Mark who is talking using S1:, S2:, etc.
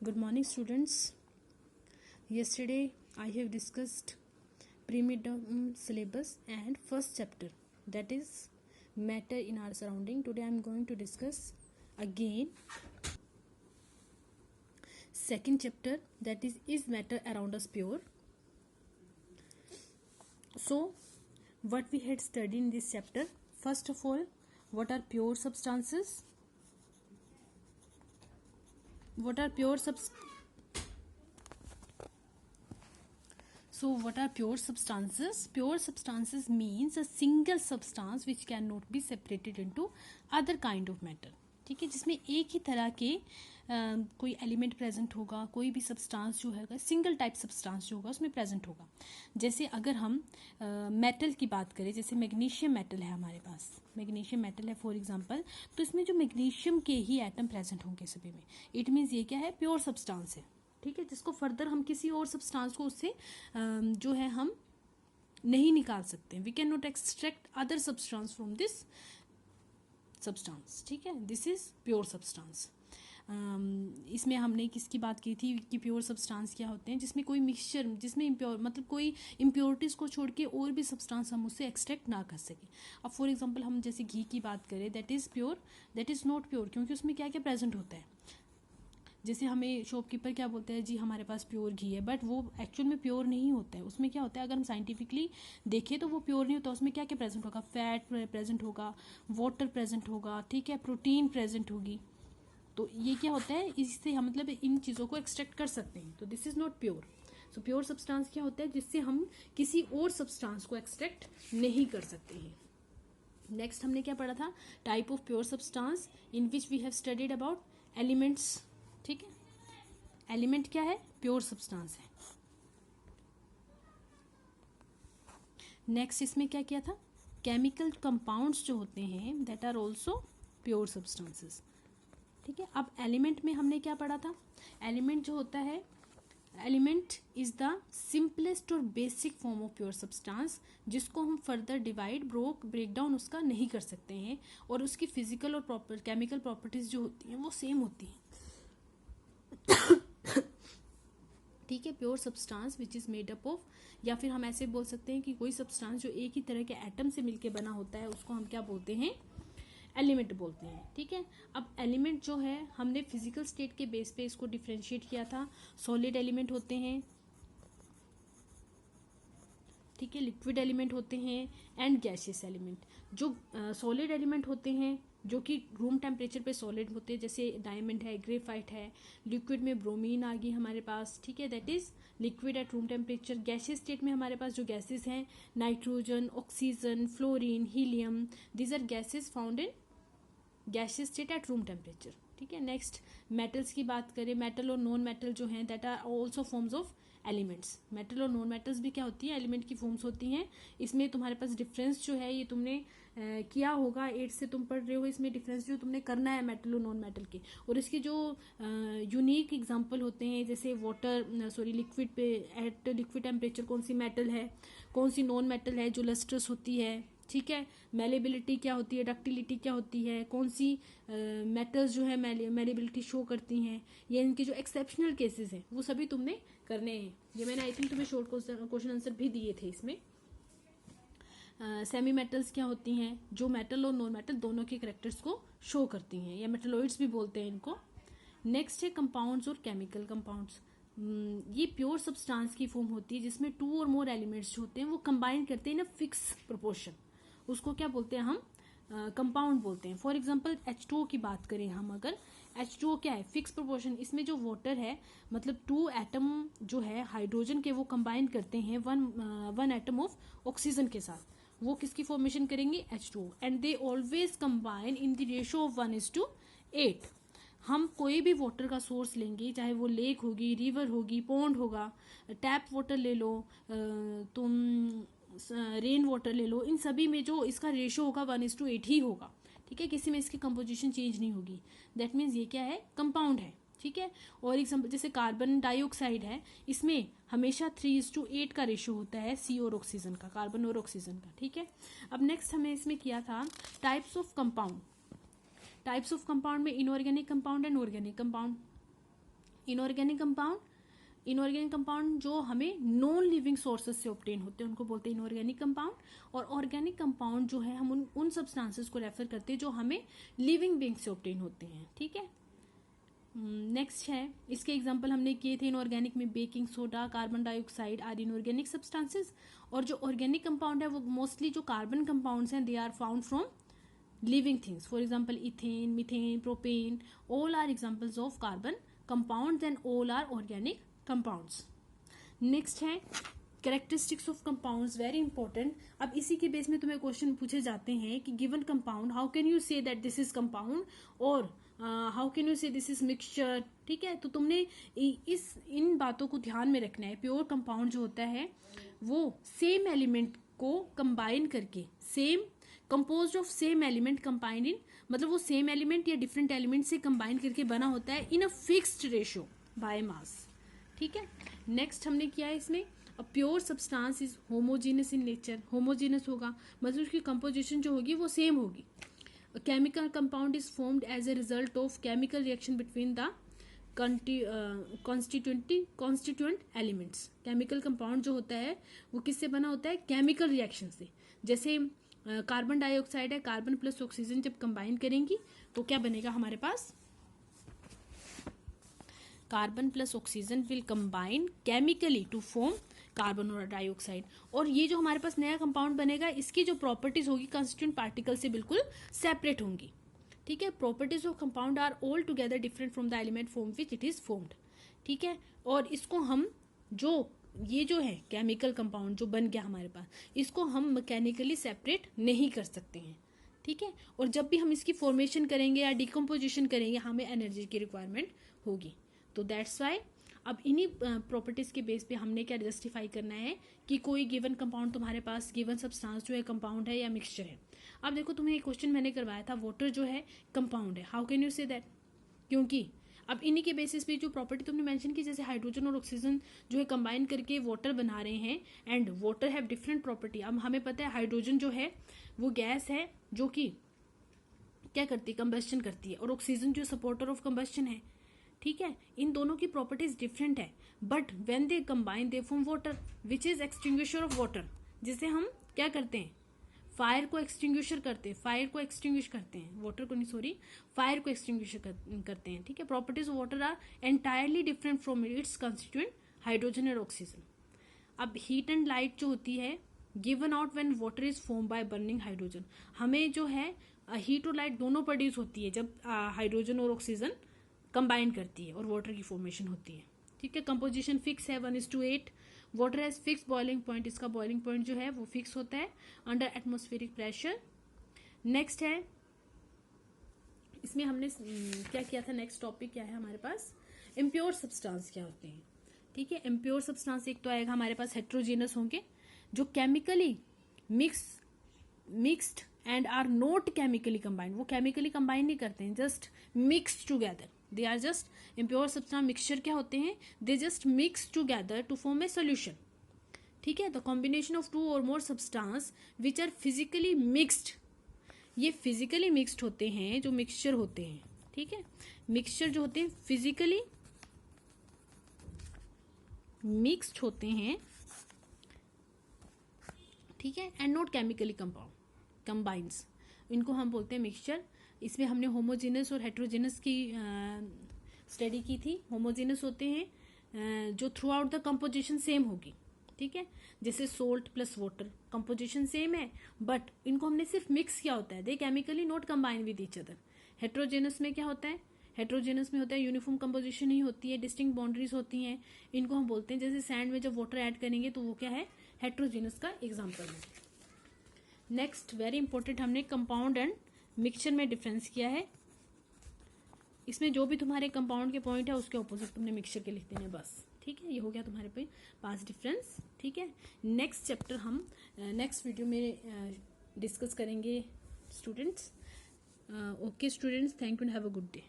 S1: Good morning, students. Yesterday I have discussed pre-midterm syllabus and first chapter, that is matter in our surrounding. Today I am going to discuss again second chapter, that is matter around us pure? So what we had studied in this chapter, first of all, what are pure substances? What are pure So what are pure substances? Pure substances means a single substance which cannot be separated into other kind of matter. ठीक है, जिसमें एक ही तरह के कोई element present होगा, कोई भी सब्सटेंस जो है सिंगल टाइप सब्सटेंस जो होगा उसमें प्रेजेंट होगा. जैसे अगर हम मेटल की बात करें, जैसे मैग्नीशियम मेटल है हमारे पास, मैग्नीशियम मेटल है फॉर एग्जांपल, तो इसमें जो मैग्नीशियम के ही एटम प्रेजेंट होंगे सभी में. इट मीन्स ये क्या है, प्योर सब्सटेंस है. ठीक है, जिसको फर्दर हम किसी और सब्सटेंस को उससे जो है हम नहीं निकाल सकते. We can not extract other substance from this substance. ठीक है, दिस इज प्योर सब्सटेंस. इसमें हमने किसकी बात की थी कि प्योर सब्सटेंस क्या होते हैं, जिसमें कोई मिक्सचर, जिसमें इम्प्योर मतलब कोई इम्प्योरिटीज़ को छोड़ के और भी सब्सटेंस हम उससे एक्सट्रैक्ट ना कर सकें. अब फॉर एग्जांपल हम जैसे घी की बात करें, that is pure, that is not pure, क्योंकि उसमें क्या क्या प्रेजेंट होता है. जैसे हमें शॉपकीपर क्या बोलते हैं, जी हमारे पास प्योर घी है, बट वो एक्चुअल में प्योर नहीं होता है. उसमें क्या होता है, अगर हम साइंटिफिकली देखें तो वो प्योर नहीं होता. उसमें क्या क्या प्रेजेंट होगा, फैट प्रेजेंट होगा, वाटर प्रेजेंट होगा, ठीक है, प्रोटीन प्रेजेंट होगी. तो ये क्या होता है, इससे हम मतलब इन चीज़ों को एक्सट्रैक्ट कर सकते हैं. तो this is not pure. So pure substance क्या होता है, जिससे हम किसी और सब्सटेंस को एक्सट्रैक्ट नहीं कर सकते हैं. नेक्स्ट हमने क्या पढ़ा था, type of pure substance in which we have studied about elements. ठीक है, एलिमेंट क्या है, प्योर सब्सटेंस है. नेक्स्ट इसमें क्या किया था, केमिकल कंपाउंड्स जो होते हैं that are also pure substances. ठीक है, अब एलिमेंट में हमने क्या पढ़ा था, एलिमेंट जो होता है, एलिमेंट इज द सिंपलेस्ट और basic form of pure substance, जिसको हम फर्दर डिवाइड ब्रेक डाउन उसका नहीं कर सकते हैं, और उसकी फिजिकल और केमिकल प्रॉपर्टीज जो होती हैं वो सेम होती हैं. ठीक है, pure substance which is made up of, या फिर हम ऐसे बोल सकते हैं कि कोई सब्सटेंस जो एक ही तरह के एटम से मिलके बना होता है उसको हम क्या बोलते हैं, एलिमेंट बोलते हैं. ठीक है, अब एलिमेंट जो है हमने फिजिकल स्टेट के बेस पे इसको डिफरेंशिएट किया था. सॉलिड एलिमेंट होते हैं, ठीक है, लिक्विड एलिमेंट होते हैं, एंड गैसियस एलिमेंट. जो सॉलिड एलिमेंट होते हैं जो कि रूम टेम्परेचर पे सॉलिड होते हैं, जैसे डायमंड है, ग्रेफाइट है. लिक्विड में ब्रोमीन आ गई हमारे पास, ठीक है, that is liquid at room temperature. Gaseous state में हमारे पास जो गैसेस हैं, nitrogen, oxygen, fluorine, helium, these are gases found in gaseous state at room temperature. ठीक है, नेक्स्ट मेटल्स की बात करें, मेटल और नॉन मेटल जो हैं that are also forms of elements. Metal और नॉन मेटल्स भी क्या होती है, एलिमेंट की फॉर्म्स होती हैं. इसमें तुम्हारे पास डिफरेंस जो है ये तुमने किया होगा, 8 से तुम पढ़ रहे हो, इसमें डिफरेंस जो तुमने करना है मेटल और नॉन मेटल के. और इसके जो यूनिक एग्जांपल होते हैं, जैसे वाटर लिक्विड पे एट लिक्विड टेम्परेचर कौन सी मेटल है, कौन सी नॉन मेटल है जो लस्ट्रस होती है. ठीक है, मेलेबिलिटी क्या होती है, डक्टिलिटी क्या होती है, कौन सी मेटल्स जो है मेलेबिलिटी शो करती हैं, ये इनके जो एक्सेप्शनल केसेस हैं वो सभी तुमने करने हैं. ये मैंने आई थिंक तुम्हें शॉर्ट क्वेश्चन आंसर भी दिए थे इसमें. सेमी मेटल्स क्या होती हैं, जो मेटल और नॉन मेटल दोनों के करेक्टर्स को शो करती हैं, या मेटलॉइड्स भी बोलते हैं इनको. नेक्स्ट है कंपाउंड्स और केमिकल कंपाउंड्स. ये प्योर सब्सटेंस की फॉर्म होती है जिसमें 2 और मोर एलिमेंट्स जो होते हैं वो कंबाइन करते हैं इन अ फिक्स प्रोपोर्शन. उसको क्या बोलते हैं हम, कंपाउंड बोलते हैं. फॉर एग्जांपल H2O की बात करें हम, अगर H2O क्या है, फिक्स प्रोपोर्शन. इसमें जो वाटर है, मतलब 2 एटम जो है हाइड्रोजन के वो कंबाइन करते हैं वन एटम ऑफ ऑक्सीजन के साथ. वो किसकी फॉर्मेशन करेंगे, H2O, and they always combine in the ratio of 1:8. हम कोई भी वाटर का सोर्स लेंगे, चाहे वो लेक होगी, रिवर होगी, पॉन्ड होगा, टैप वाटर ले लो, तुम रेन वाटर ले लो, इन सभी में जो इसका रेशो होगा 1:8 ही होगा. ठीक है, किसी में इसकी कंपोजिशन चेंज नहीं होगी. दैट मीन्स ये क्या है, कंपाउंड है. ठीक है, और एग्जाम्पल जैसे कार्बन डाइऑक्साइड है, इसमें हमेशा 3:8 का रेशो होता है सी और ऑक्सीजन का, कार्बन और ऑक्सीजन का. ठीक है, अब नेक्स्ट हमें इसमें किया था types of compound. Types of compound में inorganic compound and organic compound. Inorganic compound जो हमें नॉन लिविंग सोर्सेज से ऑब्टेन होते हैं उनको बोलते हैं इनऑर्गेनिक कंपाउंड, और ऑर्गेनिक कंपाउंड जो है हम उन सब्सटेंसेस को रेफर करते हैं जो हमें लिविंग बीइंग से ऑब्टेन होते हैं, ठीक है। नेक्स्ट है, इसके एग्जांपल हमने किए थे इनऑर्गेनिक में baking soda, carbon dioxide are inorganic substances, और जो ऑर्गेनिक कंपाउंड है वो मोस्टली जो कार्बन कंपाउंड्स हैं they are found from living things. For example, ethane, methane, propane, all are examples of carbon compounds and all are organic compounds. Next है characteristics of compounds, very important. अब इसी के base में तुम्हें question पूछे जाते हैं कि given compound how can you say that this is compound और how can you say this is mixture, ठीक है। तो तुमने इन बातों को ध्यान में रखना है। प्योर कंपाउंड जो होता है वो सेम एलिमेंट को कंबाइन करके, same composed of same element combined in, मतलब वो सेम एलिमेंट या डिफरेंट एलिमेंट से कंबाइन करके बना होता है in a fixed ratio by mass, ठीक है। नेक्स्ट हमने किया है इसमें a pure substance is homogeneous in nature, homogeneous होगा मतलब उसकी कंपोजिशन जो होगी वो सेम होगी। Chemical compound is formed as a result of chemical reaction between the constituent elements. Chemical compound जो होता है वो किससे बना होता है, केमिकल रिएक्शन से। जैसे कार्बन डाइऑक्साइड है, कार्बन प्लस ऑक्सीजन जब कंबाइन करेंगी तो क्या बनेगा हमारे पास, carbon plus oxygen will combine chemically to form carbon और डाइऑक्साइड। और ये जो हमारे पास नया कंपाउंड बनेगा इसकी जो प्रॉपर्टीज होगी कंस्टिट्यूएंट पार्टिकल से बिल्कुल सेपरेट होंगी, ठीक है। Properties of compound are all together different from the element from which it is formed, ठीक है। और इसको हम ये जो है केमिकल कंपाउंड जो बन गया हमारे पास, इसको हम मैकेनिकली सेपरेट नहीं कर सकते हैं, ठीक है। और जब भी हम इसकी फॉर्मेशन करेंगे या डिकम्पोजिशन करेंगे हमें एनर्जी की रिक्वायरमेंट होगी। तो दैट्स वाई अब इन्हीं प्रॉपर्टीज के बेस पे हमने क्या जस्टिफाई करना है कि कोई गिवन कंपाउंड तुम्हारे पास गिवन सब्सटेंस जो है कंपाउंड है या मिक्सचर है। अब देखो तुम्हें एक क्वेश्चन मैंने करवाया था, वाटर जो है कंपाउंड है, how can you say that, क्योंकि अब इन्हीं के बेसिस पे जो प्रॉपर्टी तुमने मेंशन की, जैसे हाइड्रोजन और ऑक्सीजन जो है कंबाइन करके वाटर बना रहे हैं and water have different property. अब हमें पता है हाइड्रोजन जो है वो गैस है जो कि क्या करती है, कंबस्शन करती है, और ऑक्सीजन जो सपोर्टर ऑफ कंबस्शन है, ठीक है। इन दोनों की प्रॉपर्टीज डिफरेंट है, but when they combine they form water which is extinguisher of water, जिसे हम क्या करते हैं, फायर को एक्सटिंग्विश करते हैं, वाटर को नहीं सॉरी, फायर को एक्सटिंग्विश करते हैं, ठीक है। Properties of water are entirely different from its constituent hydrogen और ऑक्सीजन। अब हीट एंड लाइट जो होती है given out when water is form by burning hydrogen, हमें जो है हीट और लाइट दोनों प्रोड्यूस होती है जब हाइड्रोजन और ऑक्सीजन कंबाइन करती है और वाटर की फॉर्मेशन होती है, ठीक है। कंपोजिशन फिक्स है 1:8, water has fix boiling point, इसका बॉइलिंग पॉइंट जो है वो फिक्स होता है अंडर एटमॉस्फेरिक प्रेशर। नेक्स्ट है, इसमें हमने क्या किया था, नेक्स्ट टॉपिक क्या है हमारे पास, इम्प्योर सब्सटेंस क्या होते हैं, ठीक है। इम्प्योर सब्सटेंस एक तो आएगा हमारे पास हेट्रोजीनस होंगे जो chemically mixed and are not chemically combined, वो केमिकली कंबाइन नहीं करते हैं, just mix together, they are just impure substance. Mixture क्या होते हैं, they just mix together to form a solution, ठीक है। द कॉम्बिनेशन ऑफ 2 और more substance which are physically mixed, ये फिजिकली मिक्स्ड होते हैं जो मिक्सचर होते हैं, ठीक है। मिक्सचर जो होते हैं फिजिकली मिक्स्ड होते हैं, ठीक है, एंड नॉट केमिकली कंबाइंस, इनको हम बोलते हैं मिक्सचर। इसमें हमने होमोजेनस और हेट्रोजेनस की स्टडी की थी। होमोजेनस होते हैं जो throughout the composition same होगी, ठीक है, जैसे salt plus water composition same है बट इनको हमने सिर्फ मिक्स किया होता है, they chemically not combine with each other. Heterogeneous में क्या होता है, हेट्रोजेनस में होता है यूनिफॉर्म कंपोजिशन ही होती है, डिस्टिंक्ट बाउंड्रीज होती हैं, इनको हम बोलते हैं, जैसे सैंड में जब वाटर ऐड करेंगे तो वो क्या है, हेट्रोजेनस का एग्जाम्पल है। नेक्स्ट वेरी इंपॉर्टेंट, हमने कंपाउंड एंड मिक्सचर में डिफरेंस किया है। इसमें जो भी तुम्हारे कंपाउंड के पॉइंट है उसके ऑपोजिट तुमने मिक्सचर के लिख देने बस, ठीक है। ये हो गया तुम्हारे पे 5 डिफरेंस, ठीक है। नेक्स्ट चैप्टर हम नेक्स्ट वीडियो में डिस्कस करेंगे students. Okay students, thank you and have a good day.